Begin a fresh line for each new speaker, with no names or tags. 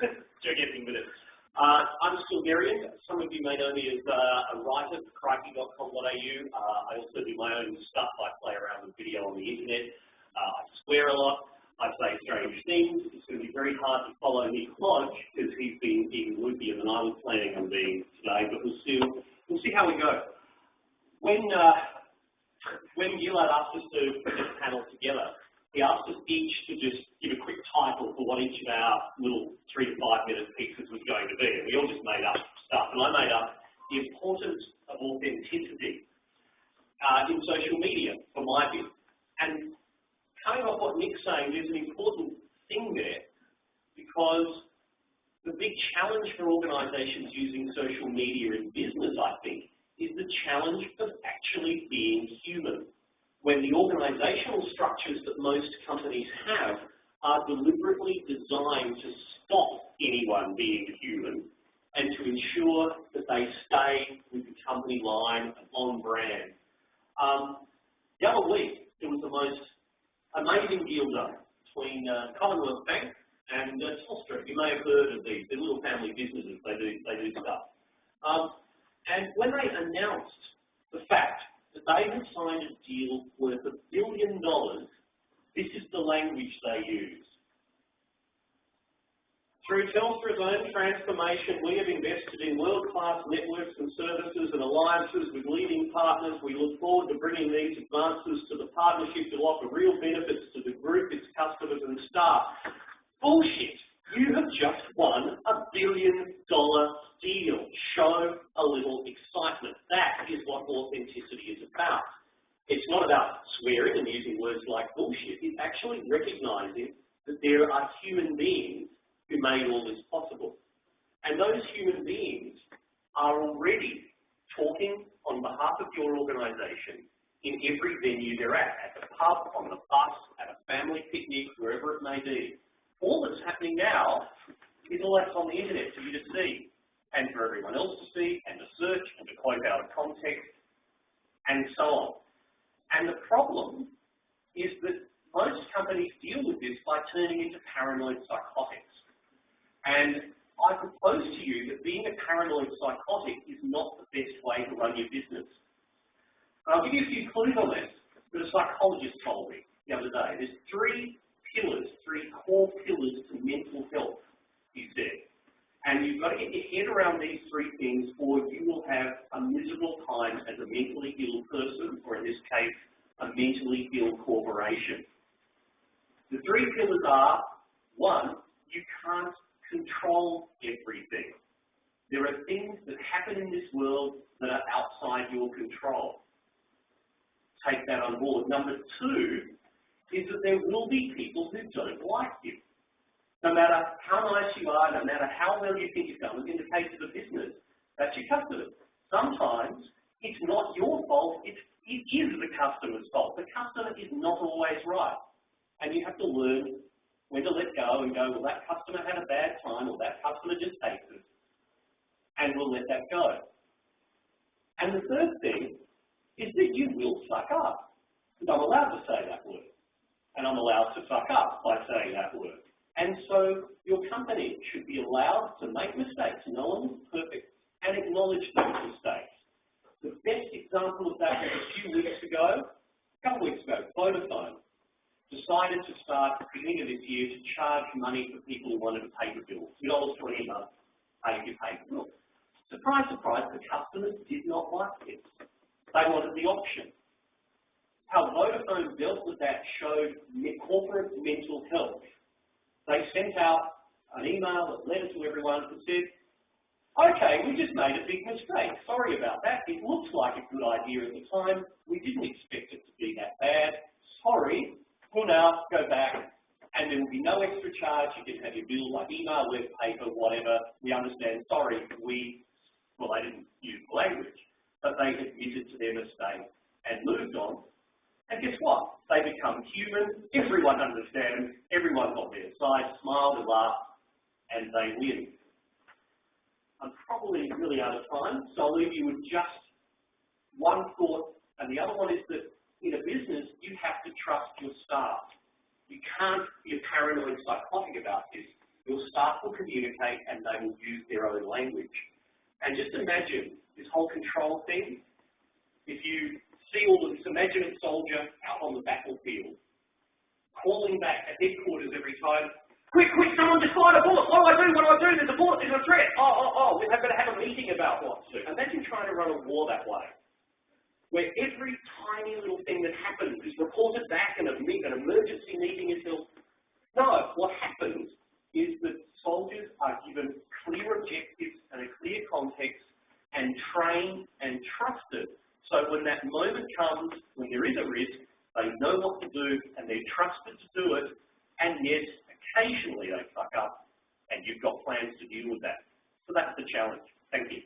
Joking with it. I'm still Marion. Some of you may know me as a writer for QIK.com.au. I also do my own stuff. I play around with video on the internet. I swear a lot. I say strange things. It's going to be very hard to follow Nick Lodge because he's been even loopier than I was planning on being today, but we'll see how we go. When Gilad asked us to put this panel together, he asked us each to just give a quick title for what each of our little 3 to 5 minute pieces was going to be. And we all just made up stuff. And I made up the importance of authenticity in social media, for my view. And coming off what Nick's saying, there's an important thing there, because the big challenge for organisations using social media in business, I think, is the challenge of actually being human. When the organisational structures that most companies have are deliberately designed to stop anyone being human and to ensure that they stay with the company line and on brand. The other week, there was the most amazing deal done between Commonwealth Bank and Telstra. You may have heard of these. They're little family businesses. They do stuff. And when they announced the fact that they had signed a deal worth $1 billion, this is the language they use. Through Telstra's own transformation, we have invested in world-class networks and services and alliances with leading partners. We look forward to bringing these advances to the partnership to offer real benefits to the group, its customers and staff. Bullshit! You have just won $1 billion deal. Show a little excitement. That is what authenticity is about. It's not about swearing and using words like bullshit. It's actually recognizing that there are human beings who made all this possible. And those human beings are already talking on behalf of your organisation in every venue they're at the pub, on the bus, at a family picnic, wherever it may be. All that's happening now is all that's on the internet for you to see, and for everyone else to see, and to search, and to quote out of context, and so on. And the problem is that most companies deal with this by turning into paranoid psychotics. And I propose to you that being a paranoid psychotic is not the best way to run your business. And I'll give you a few clues on this that a psychologist told me the other day. There's three core pillars to mental health, he said. And you've got to get your head around these 3 things, or you will have a miserable time as a mentally ill person, or in this case, a mentally ill corporation. The 3 pillars are, 1, you can't control everything. There are things that happen in this world that are outside your control. Take that on board. Number 2 is that there will be people who don't like you. No matter how nice you are, no matter how well you think you've done, in the case of a business, that's your customer. Sometimes it's not your fault, it is the customer's fault. The customer is not always right. And you have to learn when to let go and go, well, that customer had a bad time, or that customer just hates us, and we'll let that go. And the third thing is that you will suck up. Because I'm allowed to say that word. And I'm allowed to fuck up by saying that word. And so your company should be allowed to make mistakes. No one's perfect. And acknowledge those mistakes. The best example of that was a couple of weeks ago, Vodafone decided to start at the beginning of this year to charge money for people who wanted to pay the bill. $2.20 a month, pay your paper bill. Surprise, surprise, the customers did not like this. They wanted the option. How Vodafone dealt with that showed corporate mental health. They sent out an email, a letter to everyone that said, okay, we just made a big mistake. Sorry about that. It looks like a good idea at the time. We didn't expect it to be that bad. Sorry. We'll now go back, and there will be no extra charge. You can have your bill like email, web, paper, whatever. We understand. Sorry, well, they didn't use the language, but they admitted to their mistake and moved on. And guess what? They become human, everyone understands, everyone's on their side, smile, they laugh, and they win. I'm probably really out of time, so I'll leave you with just one thought, and the other one is that in a business, you have to trust your staff. You can't be a paranoid psychotic about this. Your staff will communicate and they will use their own language. And just imagine this whole control thing. If you see all of this, imagine a soldier out on the battlefield, calling back at headquarters every time, quick, someone just fired a bullet. What do I do? There's a bullet, there's a threat. We're going to have a meeting about what to do. Imagine trying to run a war that way, where every tiny little thing that happens is reported back and an emergency meeting is held. No, what happens is that soldiers are given clear objectives and a clear context and trained and trusted. So when that moment comes, when there is a risk, they know what to do and they're trusted to do it. And yes, occasionally they fuck up and you've got plans to deal with that. So that's the challenge. Thank you.